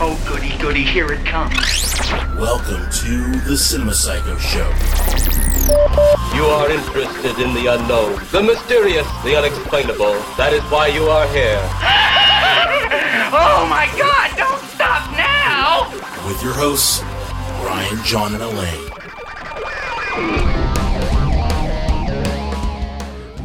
Oh, goody, goody, here it comes. Welcome to the Cinema Psycho Show. You are interested in the unknown, the mysterious, the unexplainable. That is why you are here. Oh, my God, don't stop now! With your hosts, Brian, John, and Elaine.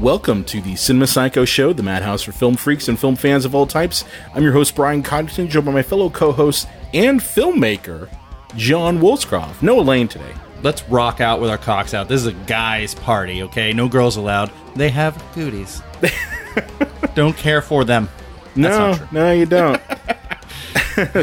Welcome to the Cinema Psycho Show, the madhouse for film freaks and film fans of all types. I'm your host, Brian Codrington, joined by my fellow co-host and filmmaker, John Wolfscroft. No Elaine today. Let's rock out with our cocks out. This is a guy's party, okay? No girls allowed. They have cooties. Don't care for them. No, you don't.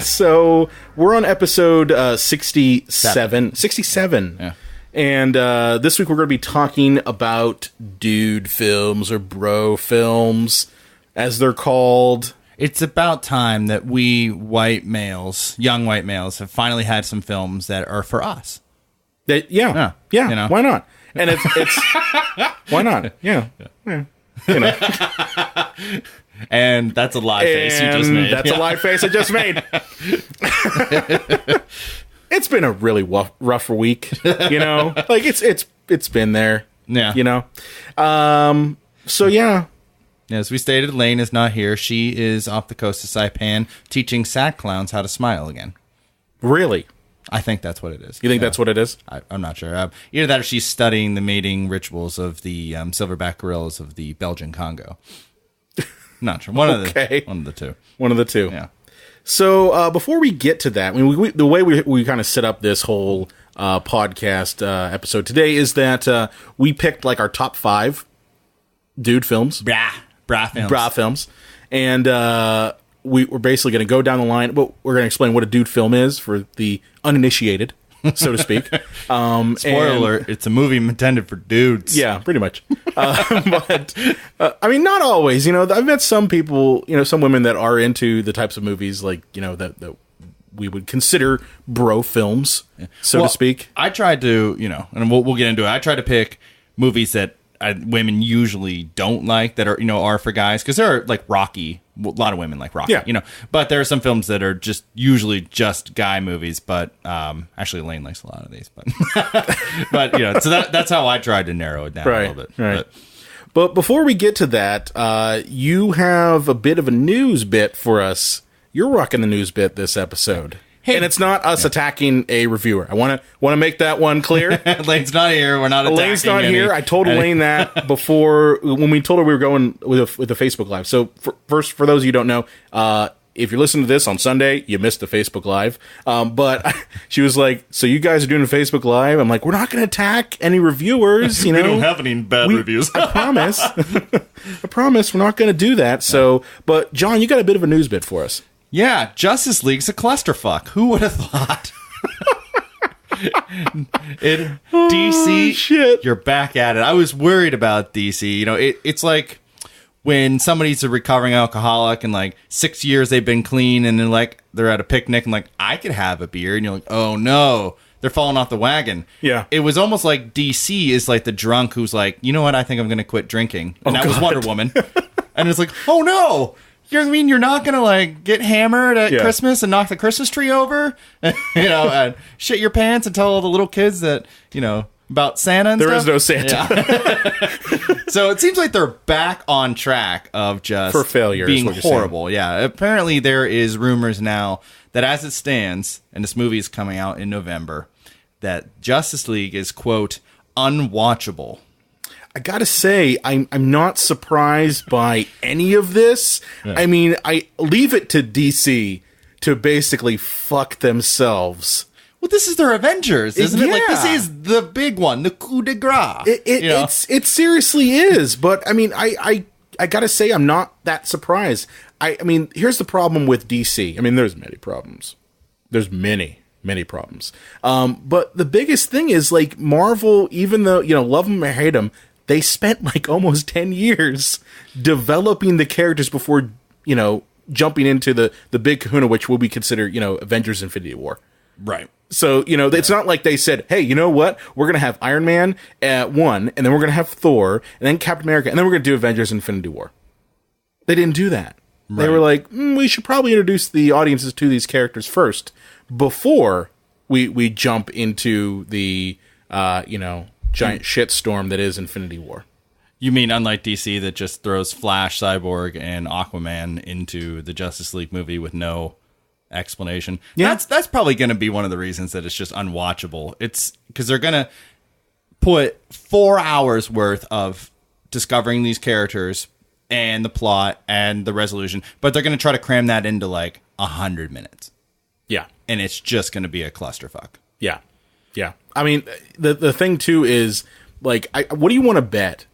So, we're on episode 67. 67. Yeah. And this week we're going to be talking about dude films, or bro films, as they're called. It's about time that we white males, young white males, have finally had some films that are for us. Yeah, you know. Why not? And it's why not? Yeah. You know. And that's a lie face you just made. That's a lie face I just made. It's been a really rough week, you know. Like it's been there, yeah. You know. So yeah. As we stated, Lane is not here. She is off the coast of Saipan teaching sad clowns how to smile again. Really? I think that's what it is. You think that's what it is? I'm not sure. Either that or she's studying the mating rituals of the silverback gorillas of the Belgian Congo. Not sure. One of the two. One of the two. Yeah. So before we get to that, I mean, the way we kind of set up this whole podcast episode today is that we picked like our top 5 dude films. Bra films. And we're basically going to go down the line, but we're going to explain what a dude film is for the uninitiated, so to speak. Spoiler alert, it's a movie intended for dudes. Yeah, pretty much. But, I mean, not always. You know, I've met some people, you know, some women that are into the types of movies, like, you know, that we would consider bro films, so to speak. I tried to, you know, and we'll get into it. I try to pick movies that women usually don't like, that are, you know, are for guys, because there are like Rocky. A lot of women like Rocky, yeah. You know, but there are some films that are just usually just guy movies. But actually, Elaine likes a lot of these. But you know, so that's how I tried to narrow it down a little bit. Right. But before we get to that, you have a bit of a news bit for us. You're rocking the news bit this episode. Hey, and it's not us attacking a reviewer. I want to make that one clear. Lane's not here. We're not attacking Lane's not here. I told Elaine that before when we told her we were going with the Facebook Live. So first, for those of you who don't know, if you're listening to this on Sunday, you missed the Facebook Live. But she was like, "So you guys are doing a Facebook Live?" I'm like, "We're not going to attack any reviewers. You know, we don't have any bad reviews. I promise. I promise, we're not going to do that." So, but John, you got a bit of a news bit for us. Yeah, Justice League's a clusterfuck. Who would have thought? DC, shit. You're back at it. I was worried about DC. You know, it's like when somebody's a recovering alcoholic and like 6 years they've been clean, and then like they're at a picnic and like, I could have a beer, and you're like, oh no, they're falling off the wagon. Yeah. It was almost like DC is like the drunk who's like, you know what, I think I'm going to quit drinking. And that was Wonder Woman. And it's like, oh no. You mean you're not going to, like, get hammered at Christmas and knock the Christmas tree over? You know, and shit your pants and tell all the little kids that, you know, about Santa and There stuff? is no Santa. Yeah. So it seems like they're back on track of just for failure, being horrible. Yeah. Apparently there is rumors now that as it stands, and this movie is coming out in November, that Justice League is, quote, unwatchable. I gotta say, I'm not surprised by any of this. Yeah. I mean, I leave it to DC to basically fuck themselves. Well, this is their Avengers, isn't it? Like, this is the big one, the coup de grace. It seriously is. But I mean, I gotta say, I'm not that surprised. I mean, here's the problem with DC. I mean, there's many problems. There's many problems. But the biggest thing is, like, Marvel, even though, you know, love them or hate them, they spent like almost 10 years developing the characters before, you know, jumping into the big kahuna, which will be considered, you know, Avengers Infinity War. Right. So, you know, it's not like they said, hey, you know what? We're going to have Iron Man at 1, and then we're going to have Thor, and then Captain America, and then we're going to do Avengers Infinity War. They didn't do that. They were like, we should probably introduce the audiences to these characters first before we jump into the, giant shitstorm that is Infinity War. You mean unlike DC that just throws Flash, Cyborg, and Aquaman into the Justice League movie with no explanation? Yeah. That's probably going to be one of the reasons that it's just unwatchable. It's because they're going to put 4 hours worth of discovering these characters and the plot and the resolution, but they're going to try to cram that into like 100 minutes. Yeah. And it's just going to be a clusterfuck. Yeah. Yeah. I mean, the thing too is, like, what do you want to bet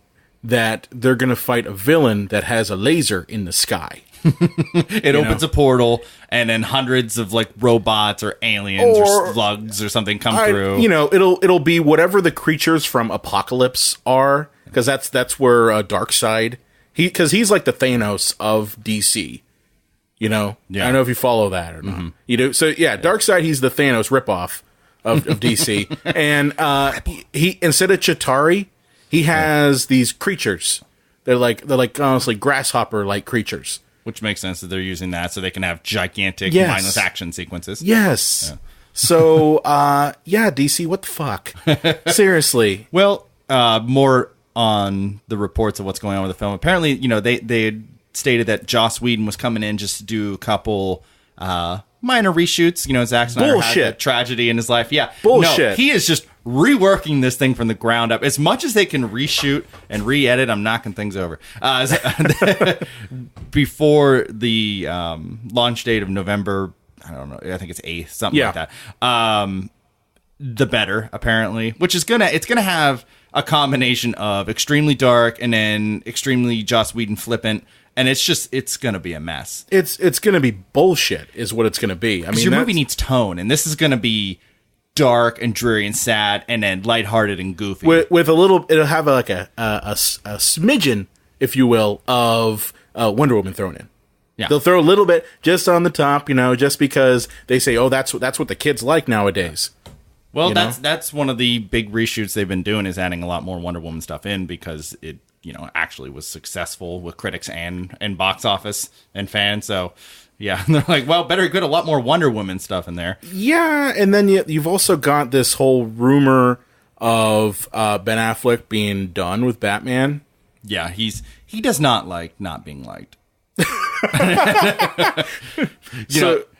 that they're going to fight a villain that has a laser in the sky? It opens a portal, and then hundreds of like robots or aliens or slugs or something come through. It'll be whatever the creatures from Apocalypse are, because that's where Darkseid, because he's like the Thanos of DC. Yeah. I don't know if you follow that or not. Mm-hmm. You do. So yeah, Darkseid, he's the Thanos ripoff of DC, and he instead of Chitauri, he has these creatures. They're like honestly grasshopper like creatures. Which makes sense that they're using that so they can have gigantic, mindless action sequences. Yes. Yeah. So, DC, what the fuck? Seriously. Well, more on the reports of what's going on with the film. Apparently, they had stated that Joss Whedon was coming in just to do a couple minor reshoots. Zack Snyder had a tragedy in his life. Yeah. Bullshit. No, he is just reworking this thing from the ground up. As much as they can reshoot and re-edit, I'm knocking things over. Before the launch date of November, I don't know, I think it's 8th, something like that. The better, apparently, which is it's gonna have a combination of extremely dark and then extremely Joss Whedon flippant. And it's going to be a mess. It's going to be bullshit is what it's going to be. I mean, your movie needs tone, and this is going to be dark and dreary and sad, and then lighthearted and goofy. With a little, it'll have like a smidgen, if you will, of Wonder Woman thrown in. Yeah. They'll throw a little bit just on the top, just because they say, oh, that's what the kids like nowadays. Well, that's one of the big reshoots they've been doing is adding a lot more Wonder Woman stuff in because it actually was successful with critics and box office and fans. So, yeah, they're like, well, better get a lot more Wonder Woman stuff in there. Yeah, and then you've also got this whole rumor of Ben Affleck being done with Batman. Yeah, he does not like not being liked.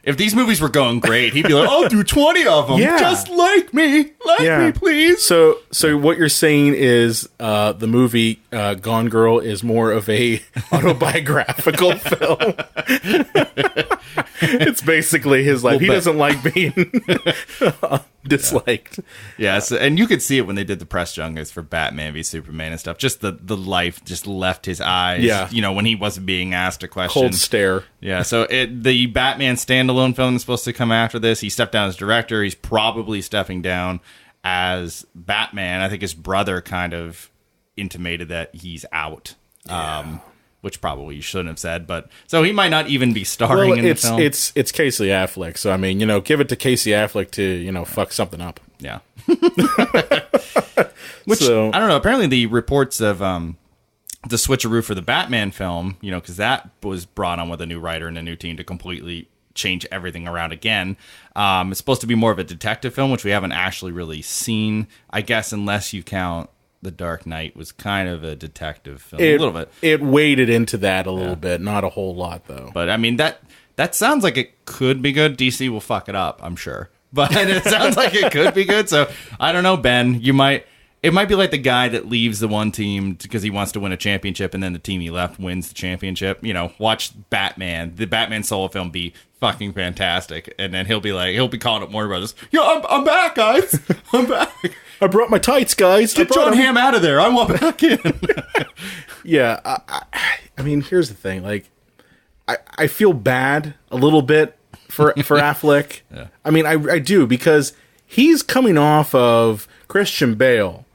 If these movies were going great, he'd be like, I'll do 20 of them. Yeah. Just like me. Me, please. So what you're saying is the movie Gone Girl is more of a autobiographical film. It's basically his life. He doesn't like being disliked. Yeah, and you could see it when they did the press junkets for Batman v Superman and stuff. Just the life just left his eyes. Yeah. When he wasn't being asked a question. Cold stare. Yeah, so the Batman standalone film is supposed to come after this. He stepped down as director. He's probably stepping down as Batman. I think his brother kind of intimated that he's out. Yeah. Which probably you shouldn't have said, but so he might not even be starring in the film. It's Casey Affleck, so I mean, give it to Casey Affleck to fuck something up. Yeah. Which I don't know. Apparently, the reports of the switcheroo for the Batman film, because that was brought on with a new writer and a new team to completely change everything around again. It's supposed to be more of a detective film, which we haven't actually really seen, I guess, unless you count The Dark Knight was kind of a detective film, a little bit. It waded into that a little bit, not a whole lot, though. But, I mean, that sounds like it could be good. DC will fuck it up, I'm sure. But it sounds like it could be good, so I don't know, Ben. It might be like the guy that leaves the one team because he wants to win a championship, and then the team he left wins the championship. Watch Batman, the Batman solo film, be fucking fantastic, and then he'll be calling up Warner Brothers. Yeah, I'm back, guys. I'm back. I brought my tights, guys. Get John Hamm out of there. I want back in. Yeah, I mean, here's the thing. Like, I feel bad a little bit for Affleck. Yeah. I mean, I do, because he's coming off of Christian Bale,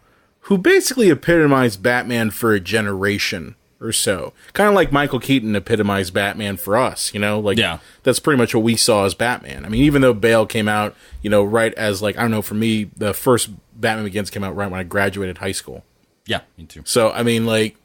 who basically epitomized Batman for a generation or so. Kind of like Michael Keaton epitomized Batman for us, That's pretty much what we saw as Batman. I mean, even though Bale came out, right as, like, I don't know, for me, the first Batman Begins came out right when I graduated high school. Yeah, me too. So, I mean, like,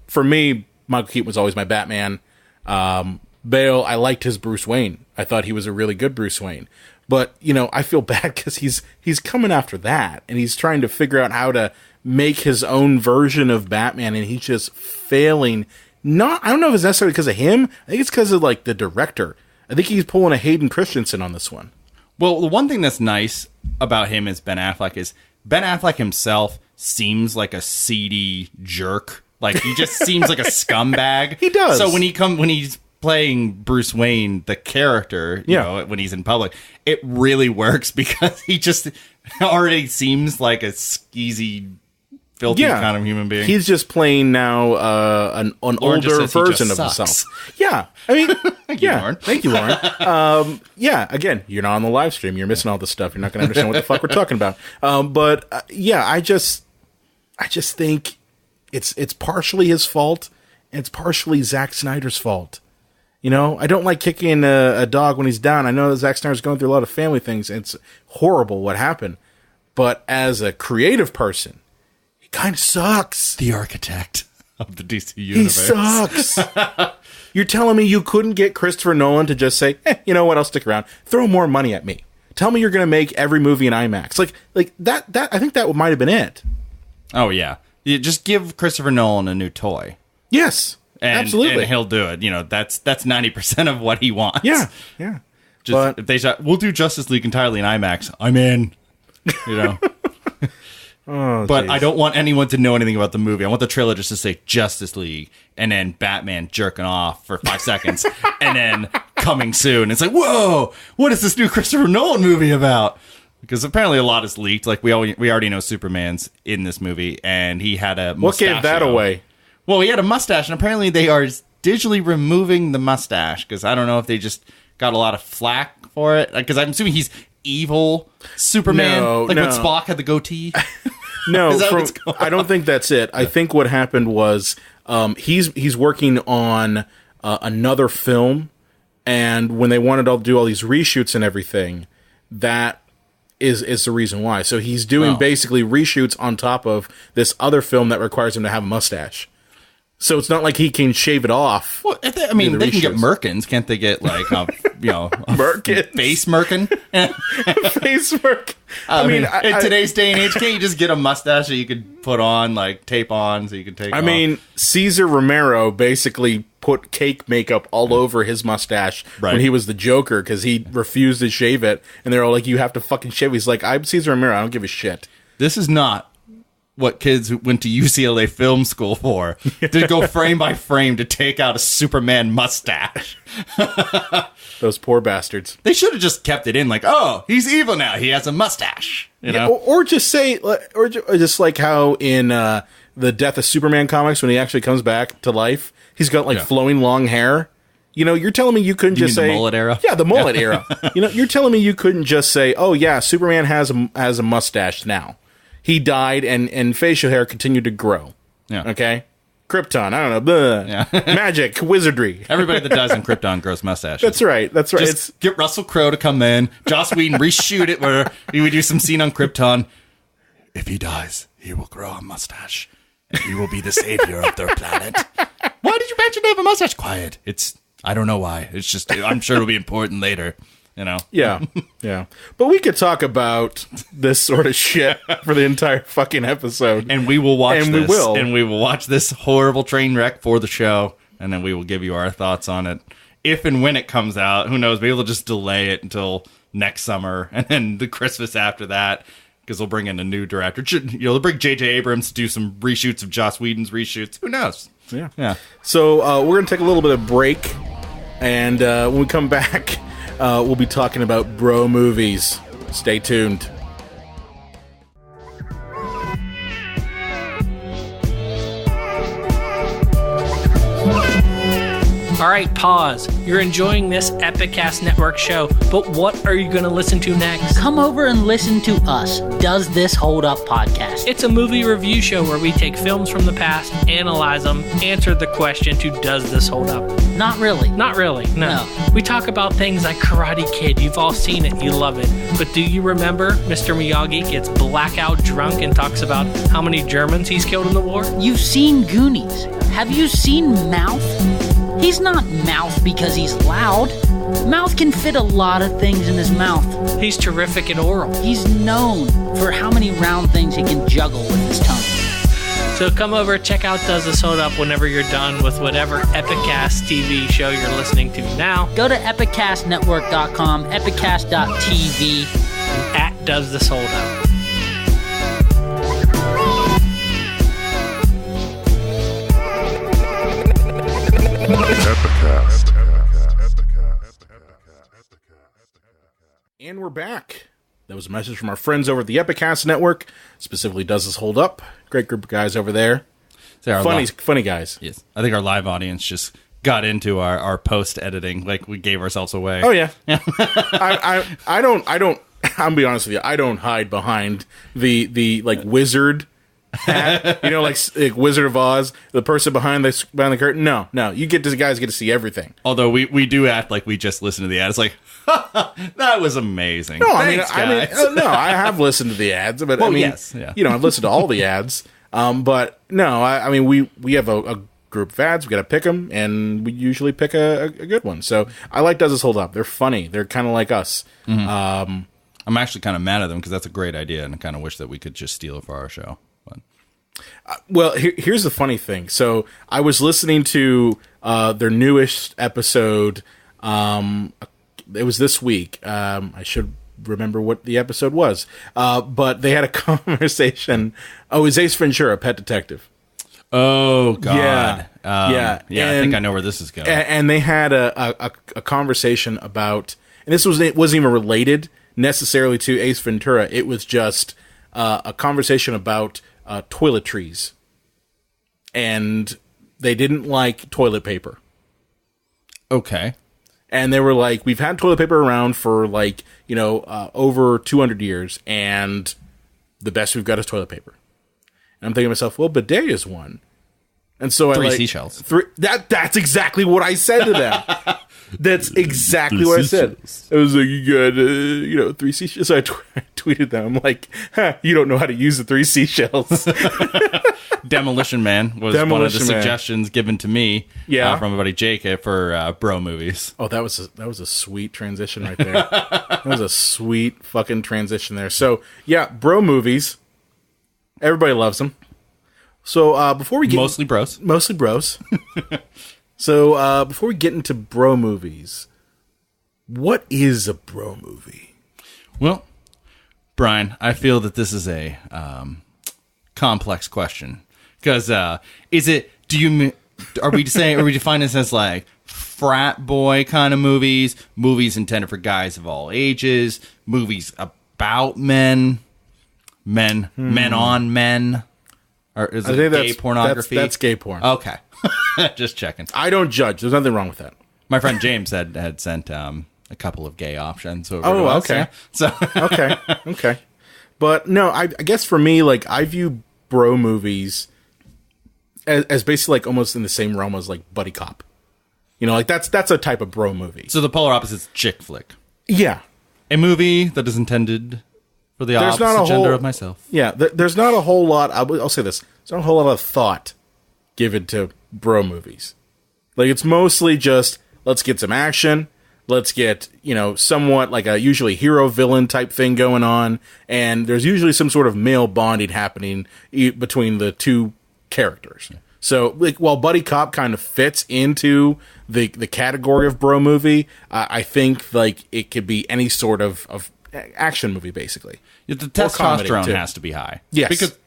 for me, Michael Keaton was always my Batman. Bale, I liked his Bruce Wayne. I thought he was a really good Bruce Wayne. But, I feel bad because he's coming after that, and he's trying to figure out how to make his own version of Batman, and he's just failing. I don't know if it's necessarily because of him. I think it's because of, like, the director. I think he's pulling a Hayden Christensen on this one. Well, the one thing that's nice about him as Ben Affleck is Ben Affleck himself seems like a seedy jerk. Like, he just seems like a scumbag. He does. So when he's playing Bruce Wayne, the character, you know, when he's in public, it really works because he just already seems like a skeezy, filthy kind of human being. He's just playing now an older version of himself. Yeah. I mean, Thank you, Lauren. Thank you, Lauren. Again, you're not on the live stream. You're missing all this stuff. You're not going to understand what the fuck we're talking about. I just think it's partially his fault, and it's partially Zack Snyder's fault. I don't like kicking a dog when he's down. I know that Zack Snyder's going through a lot of family things, and it's horrible what happened. But as a creative person, he kind of sucks. The architect of the DC universe. He sucks. You're telling me you couldn't get Christopher Nolan to just say, you know what, I'll stick around. Throw more money at me. Tell me you're going to make every movie in IMAX. Like that. I think that might have been it. Oh, yeah. You just give Christopher Nolan a new toy. Yes. Absolutely. And he'll do it. That's 90% of what he wants. Yeah. Just, if they say, we'll do Justice League entirely in IMAX, I'm in. But I don't want anyone to know anything about the movie. I want the trailer just to say Justice League and then Batman jerking off for 5 seconds and then coming soon. It's like, whoa, what is this new Christopher Nolan movie about? Because apparently a lot is leaked. Like we already know Superman's in this movie, and he had a mustache. What gave that away? Well, he had a mustache, and apparently they are digitally removing the mustache, because I don't know if they just got a lot of flack for it. Because I'm assuming he's evil Superman, when Spock had the goatee. No, I don't think that's it. I think what happened was he's working on another film, and when they wanted to do all these reshoots and everything, that is the reason why. So he's doing basically reshoots on top of this other film that requires him to have a mustache. So it's not like he can shave it off. Well, they can get merkins. Can't they get like merkin? Face merkin? Face merkin. I mean, in today's day and age, can't you just get a mustache that you could put on, like tape on, so you could take off? I mean, Cesar Romero basically put cake makeup all over his mustache when he was the Joker because he refused to shave it. And they're all like, you have to fucking shave it. He's like, I'm Cesar Romero. I don't give a shit. This is not what kids who went to UCLA film school for, to go frame by frame to take out a Superman mustache. Those poor bastards. They should have just kept it in, like, oh, he's evil now. He has a mustache. You know? Or just say, or just like how in the Death of Superman comics, when he actually comes back to life, he's got like flowing long hair. You're telling me you couldn't just say the mullet era? Yeah, the mullet era. You're telling me you couldn't just say, oh yeah, Superman has a mustache now. He died, and facial hair continued to grow. Yeah. Okay? Krypton, I don't know. Blah. Yeah. Magic, wizardry. Everybody that dies in Krypton grows mustaches. That's right. Just get Russell Crowe to come in. Joss Whedon reshoot it where we do some scene on Krypton. If he dies, he will grow a mustache. And he will be the savior of their planet. Why did you mention to have a mustache? Quiet. I don't know why. It's just, I'm sure it'll be important later. Yeah. But we could talk about this sort of shit for the entire fucking episode. And we will watch this. And we will watch this horrible train wreck for the show. And then we will give you our thoughts on it. If and when it comes out, who knows? Maybe they'll just delay it until next summer. And then the Christmas after that. Because they'll bring in a new director. They'll bring J.J. Abrams to do some reshoots of Joss Whedon's reshoots. Who knows? Yeah. So we're going to take a little bit of break. And when we come back, we'll be talking about bro movies. Stay tuned. All right, pause. You're enjoying this Epicast Network show, but what are you going to listen to next? Come over and listen to us, Does This Hold Up podcast. It's a movie review show where we take films from the past, analyze them, answer the question to does this hold up? Not really. Not really, no. We talk about things like Karate Kid. You've all seen it. You love it. But do you remember Mr. Miyagi gets blackout drunk and talks about how many Germans he's killed in the war? You've seen Goonies. Have you seen Mouth? He's not Mouth because he's loud. Mouth can fit a lot of things in his mouth. He's terrific at oral. He's known for how many round things he can juggle with his tongue. So come over, check out Does This Hold Up whenever you're done with whatever Epicast TV show you're listening to now. Go to epiccastnetwork.com, epiccast.tv. At Does This Hold Up. And we're back. That was a message from our friends over at the Epicast Network. Specifically, Does This Hold Up? Great group of guys over there. Funny guys. Yes. I think our live audience just got into our post editing, like we gave ourselves away. Oh yeah. I don't. I'll be honest with you. I don't hide behind the like wizard hat. You know, like Wizard of Oz, the person behind the curtain. No. You guys get to see everything. Although we do act like we just listened to the ad. It's like, that was amazing. No, Thanks, guys. no. I have listened to the ads, but yes, yeah. You know, I've listened to all the ads. But no, I mean, we have a group of ads. We got to pick them, and we usually pick a good one. So I like Does This Hold Up? They're funny. They're kind of like us. Mm-hmm. I'm actually kind of mad at them because that's a great idea, and I kind of wish that we could just steal it for our show. But. Well, here's the funny thing. So I was listening to their newest episode. It was this week. I should remember what the episode was. But they had a conversation. Oh, it was Ace Ventura, Pet Detective. Oh, God. Yeah. Yeah, I think I know where this is going. And they had a conversation about, and it wasn't even related necessarily to Ace Ventura. It was just a conversation about toiletries. And they didn't like toilet paper. Okay. And they were like, we've had toilet paper around for over 200 years, and the best we've got is toilet paper. And I'm thinking to myself, well, bidet is one. And so Three seashells. That's exactly what I said to them. That's exactly what I said. I was like, you got, 3 seashells. So I tweeted them. I'm like, you don't know how to use the 3 seashells. Demolition Man was one of the suggestions given to me from my buddy Jake for bro movies. Oh, that was a sweet transition right there. That was a sweet fucking transition there. So, yeah, bro movies. Everybody loves them. So, before we get... Mostly bros. So, before we get into bro movies, what is a bro movie? Well, Brian, I feel that this is a complex question. Because, are we defining this as like frat boy kind of movies intended for guys of all ages, movies about men on men? Or is it gay pornography? That's gay porn. Okay. Just checking. I don't judge. There's nothing wrong with that. My friend James had sent a couple of gay options over to us. Okay. Yeah. So okay. But no, I guess for me, like, I view bro movies as basically like almost in the same realm as like buddy cop. You know, like that's a type of bro movie. So the polar opposite is chick flick. Yeah. A movie that is intended for the opposite gender of myself. Yeah, there's not a whole lot. I'll say this: there's not a whole lot of thought given to bro movies. Like, it's mostly just, let's get some action, let's get, somewhat like a usually hero villain type thing going on, and there's usually some sort of male bonding happening between the two characters. Yeah. So, like, while buddy cop kind of fits into the category of bro movie, I think like it could be any sort of action movie, basically. The testosterone has to be high. Yes. Because,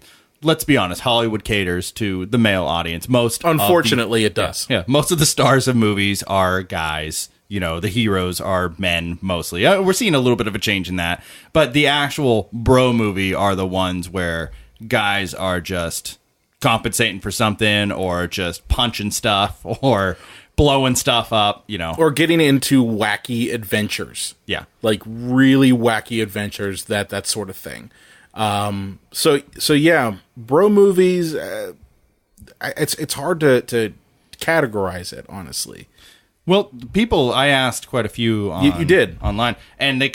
let's be honest, Hollywood caters to the male audience. Unfortunately, it does. Yeah, most of the stars of movies are guys. The heroes are men, mostly. We're seeing a little bit of a change in that. But the actual bro movie are the ones where guys are just compensating for something, or just punching stuff, or blowing stuff up, Or getting into wacky adventures. Yeah. Like really wacky adventures, that sort of thing. So yeah, bro movies, it's hard to categorize it, honestly. Well, I asked quite a few you did online, and they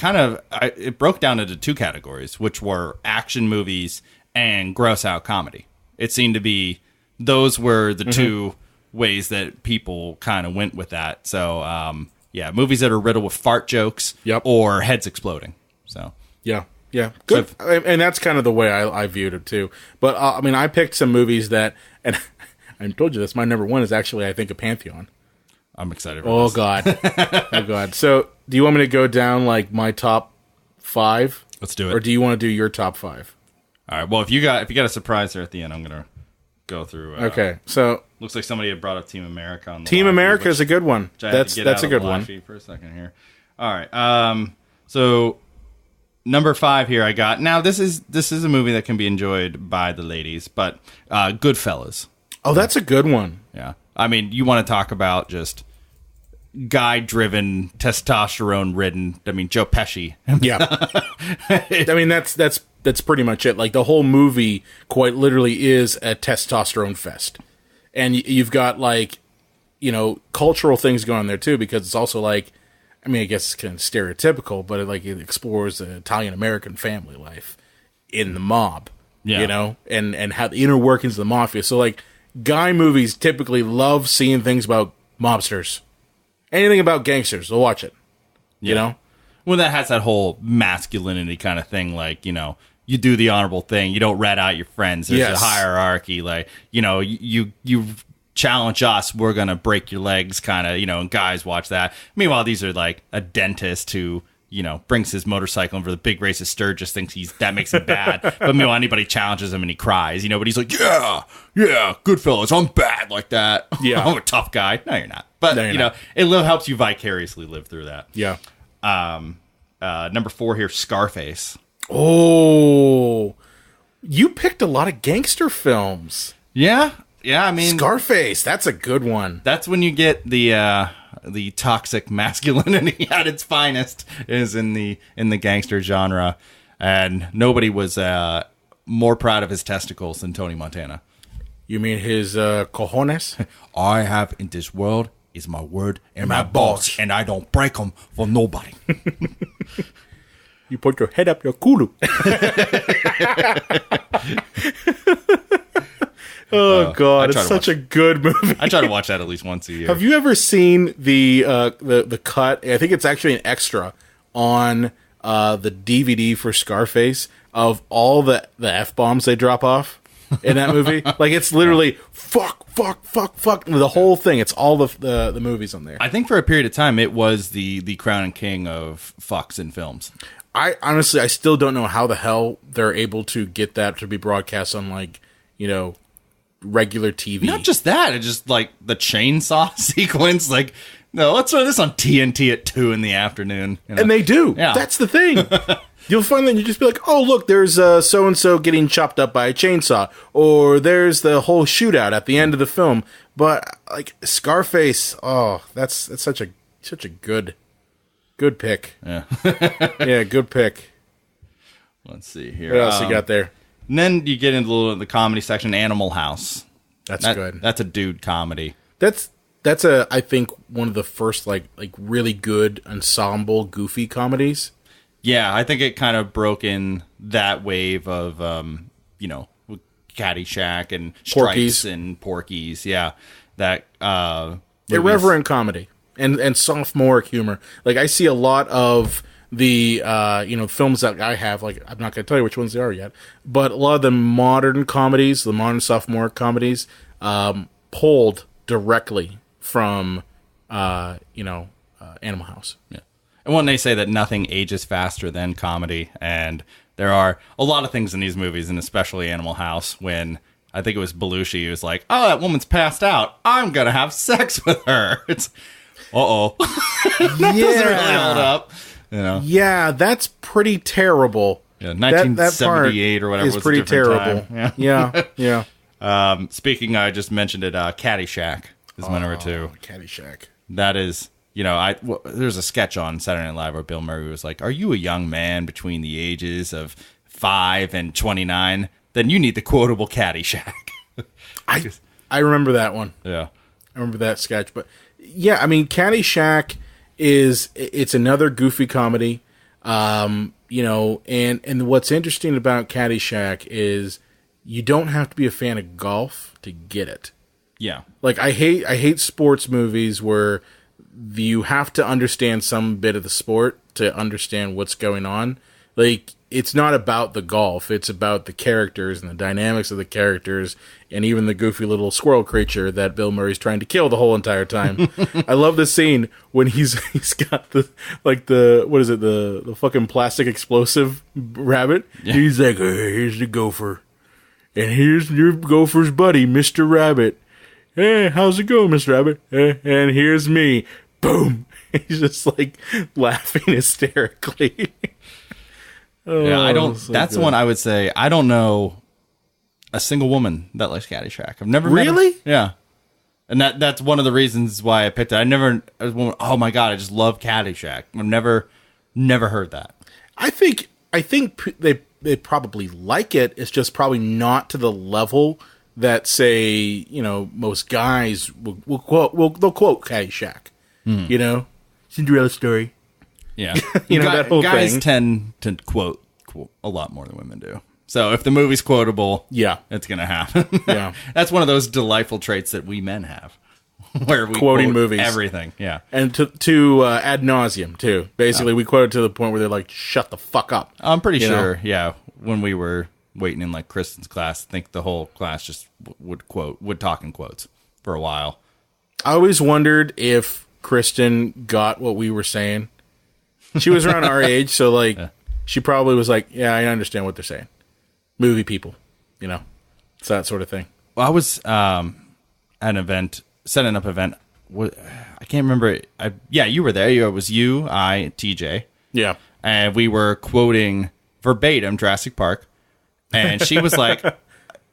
it broke down into 2 categories, which were action movies and gross out comedy. It seemed to be those were the 2 ways that people kind of went with that. So, movies that are riddled with fart jokes or heads exploding. So, yeah, good. And that's kind of the way I viewed it too. But I mean, I picked some movies that, and I told you this. My number one is actually, I think, a Pantheon. I'm excited. For this. God, oh God. So, do you want me to go down like my top 5? Let's do it. Or do you want to do your top 5? All right. Well, if you got a surprise there at the end, I'm gonna go through. Okay. So looks like somebody had brought up Team America. On the Team America is a good one. That's a good one. For a second here. All right. So number 5 here I got. Now this is a movie that can be enjoyed by the ladies, but Goodfellas. Oh, that's a good one. Yeah. I mean, you want to talk about just guy-driven, testosterone-ridden. I mean, Joe Pesci. Yeah. I mean, that's pretty much it. Like, the whole movie quite literally is a testosterone fest. And you've got, like, cultural things going on there, too, because it's also, like, I mean, I guess it's kind of stereotypical, but it explores the Italian-American family life in the mob, and how the inner workings of the mafia. So, like, guy movies typically love seeing things about mobsters. Anything about gangsters, they'll watch it. You know? Well, that has that whole masculinity kind of thing, like, you do the honorable thing. You don't rat out your friends. There's a hierarchy. Like, you challenge us, we're going to break your legs kind of, and guys watch that. Meanwhile, these are like a dentist who, brings his motorcycle in for the big race of Sturgis, thinks that makes him bad. But meanwhile, anybody challenges him and he cries, but he's like, yeah, Goodfellas, I'm bad like that. Yeah. I'm a tough guy. No, you're not. But, it helps you vicariously live through that. Yeah. Number 4 here, Scarface. Oh, you picked a lot of gangster films. Yeah, I mean, Scarface. That's a good one. That's when you get the toxic masculinity at its finest is in the gangster genre, and nobody was more proud of his testicles than Tony Montana. You mean his cojones? I have in this world is my word and my balls, and I don't break them for nobody. You put your head up your culo. Oh God, it's such a good movie. I try to watch that at least once a year. Have you ever seen the cut? I think it's actually an extra on the DVD for Scarface of all the F-bombs they drop off in that movie. Like, it's literally fuck, the whole thing. It's all the movies on there. I think for a period of time it was the crown and king of fucks in films. I honestly, I still don't know how the hell they're able to get that to be broadcast on, like, regular TV. Not just that, it's just like the chainsaw sequence. Like, no, let's run this on TNT at 2 in the afternoon. And they do. Yeah. That's the thing. You'll find that you just be like, oh, look, there's so-and-so getting chopped up by a chainsaw. Or there's the whole shootout at the end of the film. But, like, Scarface, oh, that's such a good pick. Yeah. Yeah, good pick. Let's see here. What else you got there? And then you get into the comedy section, Animal House. That's good. That's a dude comedy. That's I think one of the first like really good ensemble goofy comedies. Yeah, I think it kind of broke in that wave of Caddyshack and Stripes and Porky's. Yeah, that irreverent comedy and sophomore humor. Like, I see a lot of the films that I have, like, I'm not going to tell you which ones they are yet, but a lot of the modern comedies, the modern sophomore comedies, pulled directly from Animal House. Yeah. And when they say that nothing ages faster than comedy, and there are a lot of things in these movies, and especially Animal House, when I think it was Belushi who was like, oh, that woman's passed out, I'm going to have sex with her. It's, that doesn't really hold up. Yeah, that's pretty terrible. Yeah, 1978 or whatever is pretty terrible. Time. Yeah. Speaking, I just mentioned it. Caddyshack is my number 2. Caddyshack. That is, there's a sketch on Saturday Night Live where Bill Murray was like, "Are you a young man between the ages of 5 and 29? Then you need the quotable Caddyshack." I remember that one. Yeah, I remember that sketch. But yeah, I mean, Caddyshack it's another goofy comedy. And what's interesting about Caddyshack is you don't have to be a fan of golf to get it. Yeah. Like I hate sports movies where you have to understand some bit of the sport to understand what's going on. Like, it's not about the golf. It's about the characters and the dynamics of the characters and even the goofy little squirrel creature that Bill Murray's trying to kill the whole entire time. I love the scene when he's got the fucking plastic explosive rabbit. Yeah. He's like, hey, here's the gopher. And here's your gopher's buddy, Mr. Rabbit. Hey, how's it going, Mr. Rabbit? And here's me. Boom. He's just like laughing hysterically. Yeah, I don't. So that's good. One I would say. I don't know a single woman that likes Caddyshack. I've never really. Met her. Yeah, and that's one of the reasons why I picked it. I was oh my god, I just love Caddyshack. I've never heard that. I think they probably like it. It's just probably not to the level that, say, most guys will quote. They'll quote Caddyshack. You know, Cinderella story. Yeah, that whole guys thing. tend to quote a lot more than women do. So if the movie's quotable, yeah, it's gonna happen. Yeah, that's one of those delightful traits that we men have, where we quoting quote movies, everything. Yeah, and to ad nauseum too. Basically, we quote it to the point where they're like, "Shut the fuck up." I'm pretty sure. Yeah, when we were waiting in like Kristen's class, I think the whole class just would talk in quotes for a while. I always wondered if Kristen got what we were saying. She was around our age, so like she probably was like, "Yeah, I understand what they're saying." Movie people, it's that sort of thing. Well, I was at an event, setting up an event. I can't remember. You were there. It was you, I, TJ. Yeah, and we were quoting verbatim Jurassic Park, and she was like,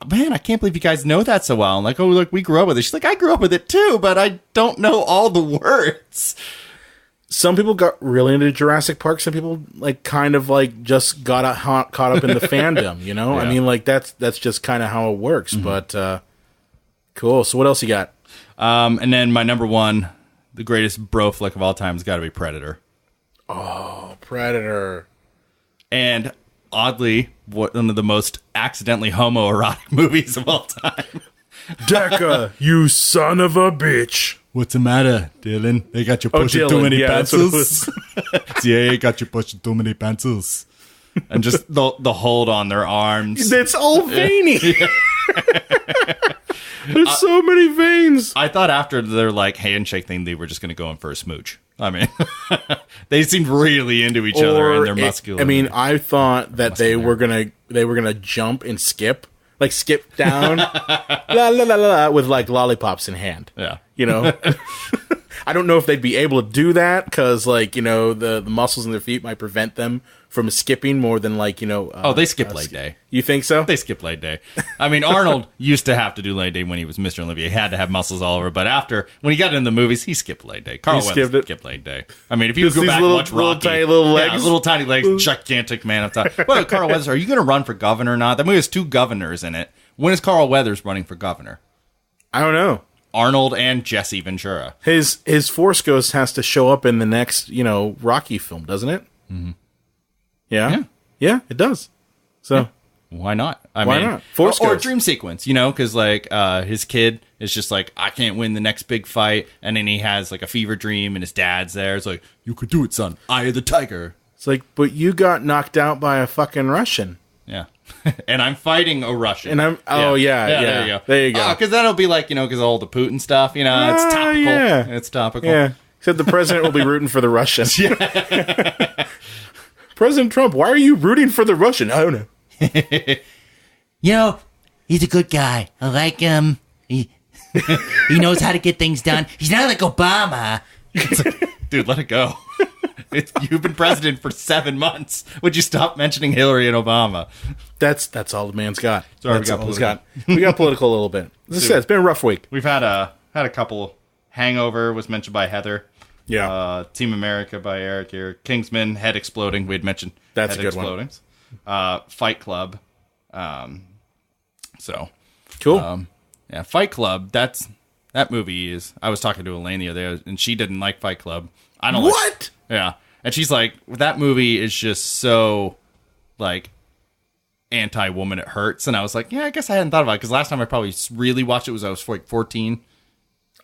"Man, I can't believe you guys know that so well." I'm like, "Oh, look, we grew up with it." She's like, "I grew up with it too, but I don't know all the words." Some people got really into Jurassic Park. Some people just got caught up in the fandom. Yeah. I mean, like that's just kind of how it works. Mm-hmm. But cool. So what else you got? And then my number one, the greatest bro flick of all time, has got to be Predator. Oh, Predator! And oddly, one of the most accidentally homoerotic movies of all time. Decker, you son of a bitch! What's the matter, Dylan? They got you pushing too many pencils. Yeah, got you pushing too many pencils. And just the hold on their arms. It's all veiny. There's so many veins. I thought after their handshake thing, they were just going to go in for a smooch. I mean, they seemed really into each other and their muscular. I mean, I thought that they were gonna jump and skip. Like skip down, la la la la, with lollipops in hand. Yeah, I don't know if they'd be able to do that because the muscles in their feet might prevent them from skipping more than they skip leg day. You think so? They skip leg day. I mean, Arnold used to have to do leg day when he was Mr. Olympia. He had to have muscles all over. But when he got into the movies, he skipped leg day. Carl Weathers skipped leg day. I mean, if you go back and watch Rocky, little tiny legs, gigantic man up top. Well, Carl Weathers, are you going to run for governor or not? That movie has two governors in it. When is Carl Weathers running for governor? I don't know. Arnold and Jesse Ventura. His Force Ghost has to show up in the next, Rocky film, doesn't it? Mm-hmm. Yeah, it does. So yeah. Why not? Why not? Force or Ghost. dream sequence, because his kid is just like, I can't win the next big fight, and then he has a fever dream, and his dad's there. It's like, you could do it, son. Eye of the tiger. It's like, but you got knocked out by a fucking Russian. Yeah. And I'm fighting a Russian. And there you go. Because that'll be because of all the Putin stuff, it's topical. Yeah. It's topical. Yeah. Except the president will be rooting for the Russians. President Trump, why are you rooting for the Russian? I don't know. He's a good guy. I like him. He knows how to get things done. He's not like Obama. Dude, let it go. You've been president for 7 months. Would you stop mentioning Hillary and Obama? That's all the man's got. Sorry, we got political a little bit. As I said, it's been a rough week. We've had a couple. Hangover was mentioned by Heather. Yeah. Team America by Eric here. Kingsman, head exploding. We had mentioned that's head a good explodings. Fight Club. So cool. Yeah, Fight Club. That movie is. I was talking to Elaine the other day, and she didn't like Fight Club. I don't. What? Yeah, and she's like, that movie is just so anti-woman it hurts. And I was like, yeah, I guess I hadn't thought about it, because last time I probably really watched it was I was like 14.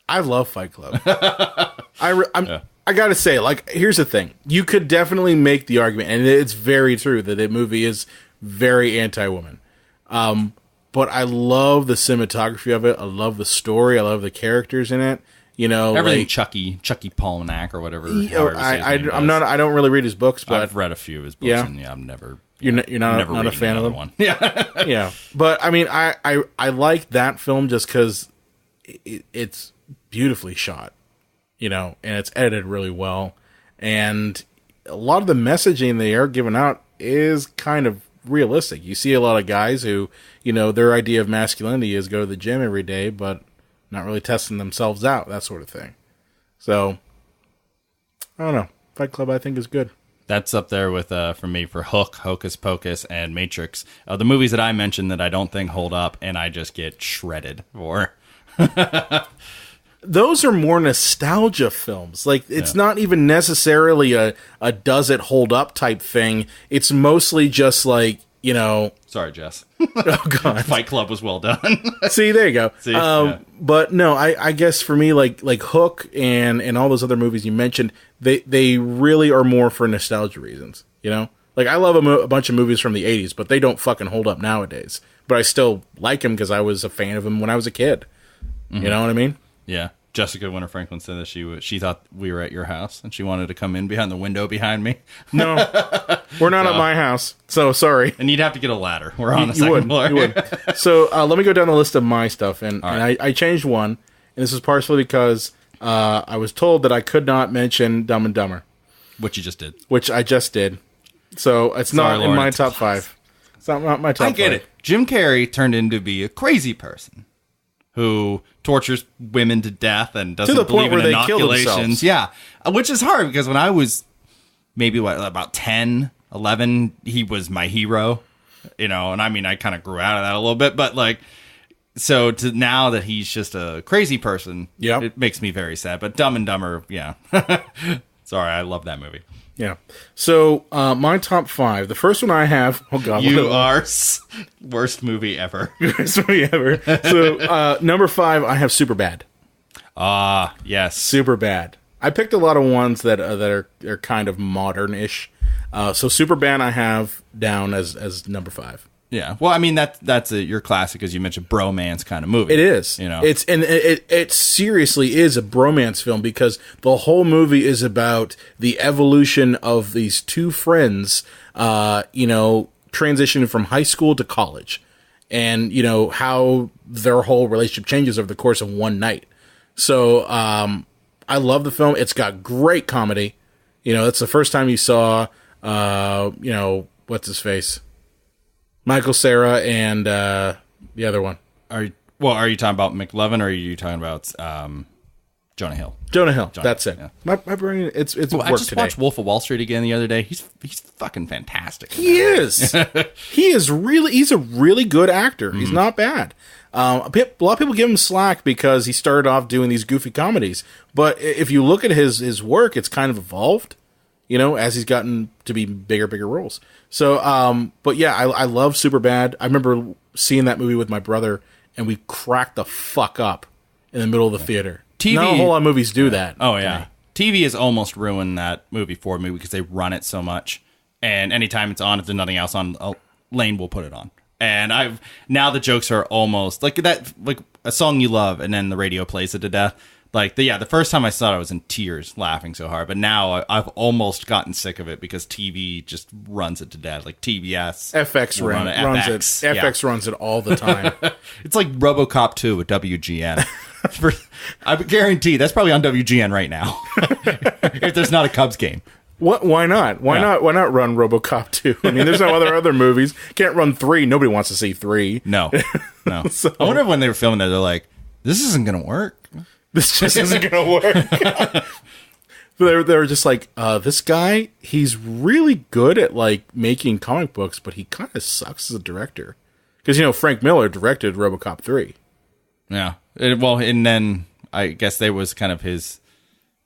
I love Fight Club. I gotta say, like, here's the thing. You could definitely make the argument, and it's very true, that the movie is very anti-woman. But I love the cinematography of it. I love the story. I love the characters in it. You know, everything like, Chucky Palahniuk or whatever. I don't really read his books, but I've read a few of his books, yeah. and I'm never. You're not a fan of them. One. Yeah, yeah. But I mean, I like that film just because it's beautifully shot, you know, and it's edited really well, and a lot of the messaging they are giving out is kind of realistic. You see a lot of guys who, you know, their idea of masculinity is go to the gym every day, but not really testing themselves out, that sort of thing. So, I don't know. Fight Club, I think, is good. That's up there with, for me, for Hook, Hocus Pocus, and Matrix. The movies that I mentioned that I don't think hold up, and I just get shredded for. Those are more nostalgia films. Like, it's not even necessarily a does it hold up type thing. It's mostly just like, you know... Sorry, Jess. Oh, God. Fight Club was well done. See, there you go. See, yeah. But no, I guess for me, like Hook and all those other movies you mentioned, they really are more for nostalgia reasons, you know? Like, I love a bunch of movies from the 80s, but they don't fucking hold up nowadays. But I still like them because I was a fan of them when I was a kid. Mm-hmm. You know what I mean? Yeah. Jessica Winter Franklin said that she thought we were at your house and she wanted to come in behind the window behind me. No, we're not at my house, so sorry. And you'd have to get a ladder. We're on the second floor. You would. So let me go down the list of my stuff, and I changed one, and this is partially because I was told that I could not mention Dumb and Dumber, which you just did. Which I just did. So it's not in my top 5. It's not my top 5. I get it. Jim Carrey turned into be a crazy person who tortures women to death and doesn't believe in inoculations. Yeah, which is hard because when I was maybe about 10, 11, he was my hero, you know, and I mean, I kind of grew out of that a little bit, but like, so to now that he's just a crazy person, it makes me very sad. But Dumb and Dumber, yeah. Sorry, I love that movie. Yeah. So my top 5. The first one I have. Oh God, you are worst movie ever. Worst movie ever. So number 5, I have Superbad. Yes, Superbad. I picked a lot of ones that are kind of modern-ish. So Superbad I have down as number 5. Yeah. Well, I mean that's your classic, as you mentioned, bromance kind of movie. It is. You know, it seriously is a bromance film because the whole movie is about the evolution of these two friends, you know, transitioning from high school to college, and you know how their whole relationship changes over the course of one night. So I love the film. It's got great comedy. You know, it's the first time you saw, you know, what's his face? Michael Cera and the other one. Are you talking about McLovin or are you talking about Jonah Hill? Jonah Hill. That's it. Yeah. My brain, it's well, work I just today. watched Wolf of Wall Street again the other day. He's fucking fantastic. He is. He's a really good actor. He's not bad. A lot of people give him slack because he started off doing these goofy comedies. But if you look at his work, it's kind of evolved, you know, as he's gotten to be bigger roles. So, but yeah, I love Superbad. I remember seeing that movie with my brother, and we cracked the fuck up in the middle of the theater. TV, not a whole lot of movies do that. Oh, yeah. TV has almost ruined that movie for me because they run it so much. And anytime it's on, if there's nothing else on, Lane will put it on. And now the jokes are almost like that, like a song you love, and then the radio plays it to death. Like, the first time I saw it, I was in tears laughing so hard. But now I've almost gotten sick of it because TV just runs it to death. Like TBS. FX runs it. FX runs it all the time. It's like RoboCop 2 with WGN. I guarantee that's probably on WGN right now. If there's not a Cubs game. Why not? Why not run RoboCop 2? I mean, there's no other movies. Can't run 3. Nobody wants to see 3. No. So, I wonder if when they were filming that, they're like, this isn't going to work. This just isn't going to work. They were just like, this guy, he's really good at like making comic books, but he kind of sucks as a director. Because, you know, Frank Miller directed RoboCop 3. Yeah. And then I guess there was kind of his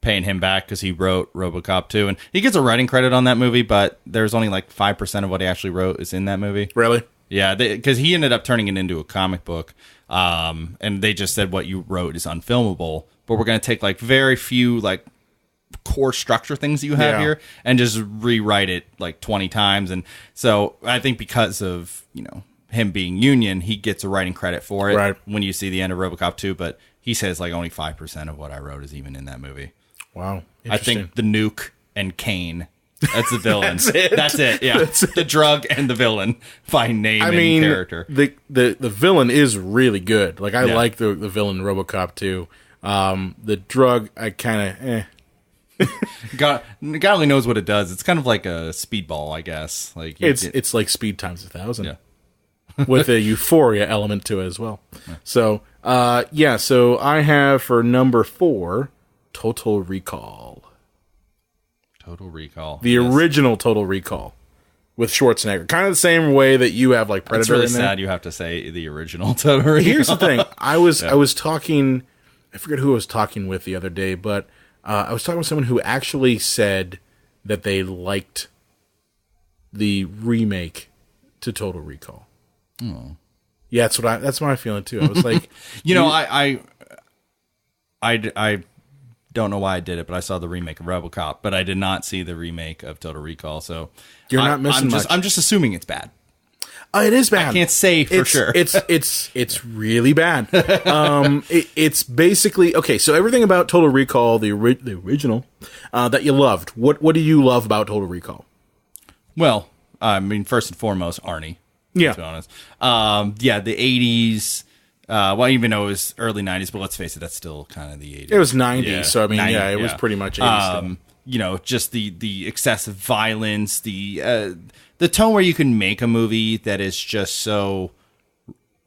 paying him back because he wrote RoboCop 2. And he gets a writing credit on that movie, but there's only like 5% of what he actually wrote is in that movie. Really? Yeah, because he ended up turning it into a comic book, and they just said what you wrote is unfilmable, but we're going to take like very few like core structure things that you have here and just rewrite it like 20 times. And so I think because of, him being Union, he gets a writing credit for it when you see the end of RoboCop 2, but he says like only 5% of what I wrote is even in that movie. Wow. I think the nuke and Kane, that's the villain. That's it. Yeah. That's it. The drug and the villain by name and character. The villain is really good. Like I like the villain in RoboCop 2. The drug, I kind of God only knows what it does. It's kind of like a speedball, I guess. Like it's like speed times 1,000. Yeah. With a euphoria element to it as well. Yeah. So, so I have for number 4, Total Recall. Total Recall. The original Total Recall with Schwarzenegger. Kind of the same way that you have like Predator. It's really in there. sad you have to say the original Total Recall. Here's the thing. I was talking, I forget who I was talking with the other day, but I was talking with someone who actually said that they liked the remake to Total Recall. Oh. Yeah, that's my feeling too. I was like, I don't know why I did it, but I saw the remake of RoboCop, but I did not see the remake of Total Recall. So you're not missing much. I'm just assuming it's bad. It is bad. I can't say for sure. It's really bad. It's basically okay. So everything about Total Recall, the original, that you loved. What do you love about Total Recall? Well, I mean, first and foremost, Arnie. Yeah. To be honest. The 80s. Even though it was early 90s, but let's face it, that's still kind of the 80s. It was 90s, yeah. So I mean, it was pretty much 80s. Just the excessive violence, the tone where you can make a movie that is just so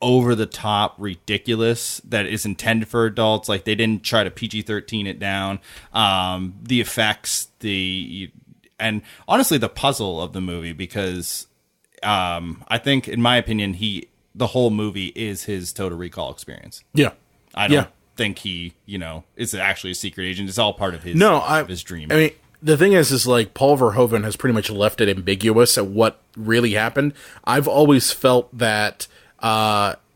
over the top ridiculous that is intended for adults. Like they didn't try to PG-13 it down. The effects, and honestly the puzzle of the movie, because I think, in my opinion, the whole movie is his Total Recall experience. Yeah. I don't think he, is actually a secret agent. It's all part of his dream. I mean, the thing is like Paul Verhoeven has pretty much left it ambiguous at what really happened. I've always felt that